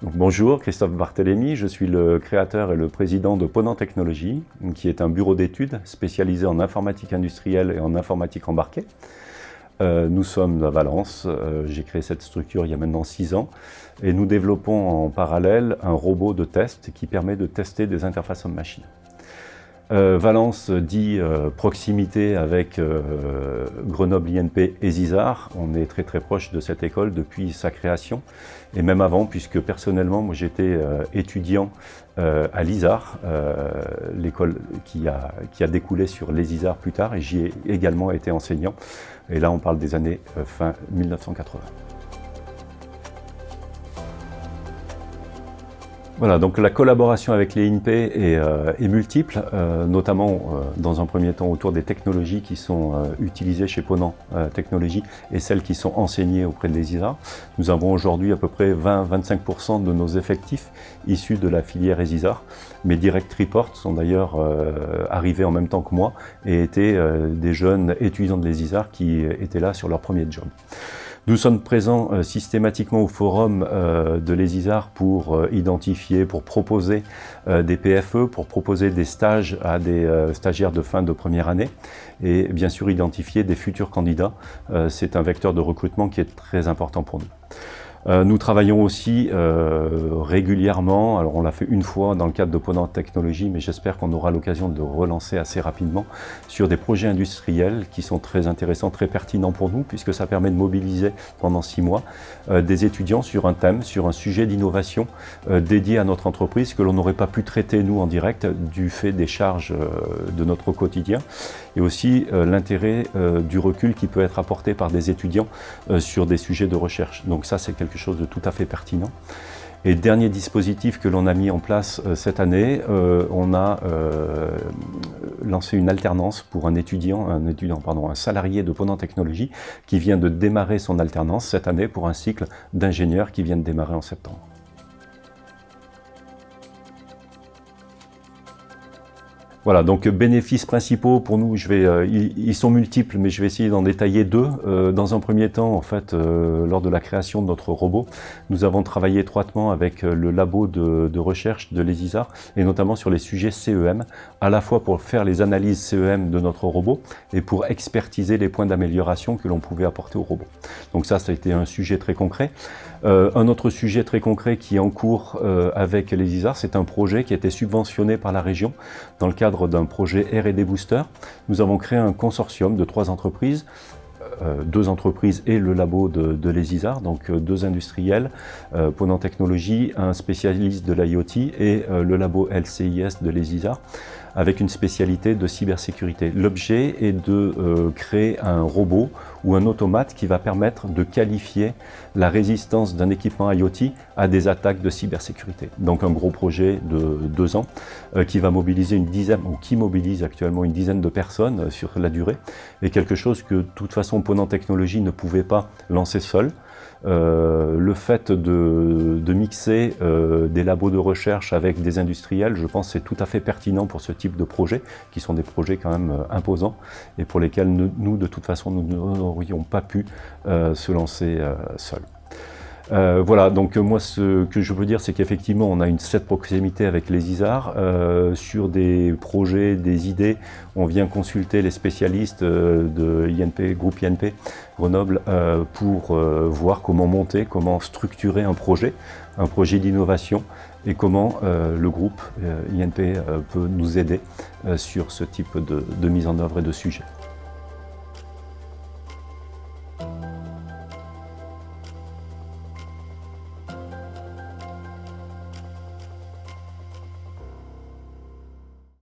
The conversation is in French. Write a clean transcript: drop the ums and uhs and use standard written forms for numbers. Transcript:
Donc, bonjour, Christophe Barthélémy, je suis le créateur et le président de Ponant Technologies, qui est un bureau d'études spécialisé en informatique industrielle et en informatique embarquée. Nous sommes à Valence, j'ai créé cette structure il y a maintenant 6 ans, et nous développons en parallèle un robot de test qui permet de tester des interfaces homme-machine. Valence dit proximité avec Grenoble INP et Zizar. On est très très proche de cette école depuis sa création et même avant, puisque personnellement moi j'étais étudiant à l'ISAR, l'école qui a découlé sur les ISAR plus tard, et j'y ai également été enseignant. Et là on parle des années fin 1980. Voilà, donc la collaboration avec les INP est multiple, notamment dans un premier temps autour des technologies qui sont utilisées chez Ponant Technologies et celles qui sont enseignées auprès des ISAR. Nous avons aujourd'hui à peu près 20-25% de nos effectifs issus de la filière ESISAR. Mes direct reports sont d'ailleurs arrivés en même temps que moi et étaient des jeunes étudiants de l'ESISAR qui étaient là sur leur premier job. Nous sommes présents systématiquement au forum de l'ESISAR pour identifier, pour proposer des PFE, pour proposer des stages à des stagiaires de fin de première année et bien sûr identifier des futurs candidats. C'est un vecteur de recrutement qui est très important pour nous. Nous travaillons aussi régulièrement, alors on l'a fait une fois dans le cadre de Ponant Technologies, mais j'espère qu'on aura l'occasion de relancer assez rapidement sur des projets industriels qui sont très intéressants, très pertinents pour nous, puisque ça permet de mobiliser pendant 6 mois des étudiants sur un thème, sur un sujet d'innovation dédié à notre entreprise que l'on n'aurait pas pu traiter nous en direct du fait des charges de notre quotidien, et aussi l'intérêt du recul qui peut être apporté par des étudiants sur des sujets de recherche. Donc ça c'est quelque chose de tout à fait pertinent. Et dernier dispositif que l'on a mis en place cette année, on a lancé une alternance pour un salarié de Ponant Technologies qui vient de démarrer son alternance cette année pour un cycle d'ingénieurs qui vient de démarrer en septembre. Voilà, donc bénéfices principaux pour nous, ils sont multiples, mais je vais essayer d'en détailler 2. Dans un premier temps, en fait, lors de la création de notre robot, nous avons travaillé étroitement avec le labo de recherche de l'ESISAR, et notamment sur les sujets CEM, à la fois pour faire les analyses CEM de notre robot et pour expertiser les points d'amélioration que l'on pouvait apporter au robot. Donc ça a été un sujet très concret. Un autre sujet très concret qui est en cours avec l'ESISAR, c'est un projet qui a été subventionné par la région dans le cadre d'un projet R&D Booster. Nous avons créé un consortium de 3 entreprises, 2 entreprises et le labo de l'ESISAR, donc 2 industriels, Ponant Technologies, un spécialiste de l'IoT et le labo LCIS de l'ESISAR, avec une spécialité de cybersécurité. L'objet est de créer un robot ou un automate qui va permettre de qualifier la résistance d'un équipement IoT à des attaques de cybersécurité. Donc un gros projet de 2 ans qui va mobiliser qui mobilise actuellement une dizaine de personnes sur la durée, et quelque chose que de toute façon Ponant Technologies ne pouvait pas lancer seul. Le fait de mixer des labos de recherche avec des industriels, je pense que c'est tout à fait pertinent pour ce type de projet, qui sont des projets quand même imposants et pour lesquels nous de toute façon, nous n'aurions pas pu se lancer seuls. Voilà, donc moi ce que je veux dire, c'est qu'effectivement on a cette proximité avec les ISAR sur des projets, des idées. On vient consulter les spécialistes de INP, groupe INP Grenoble pour voir comment monter, comment structurer un projet d'innovation, et comment le groupe INP peut nous aider sur ce type de mise en œuvre et de sujet.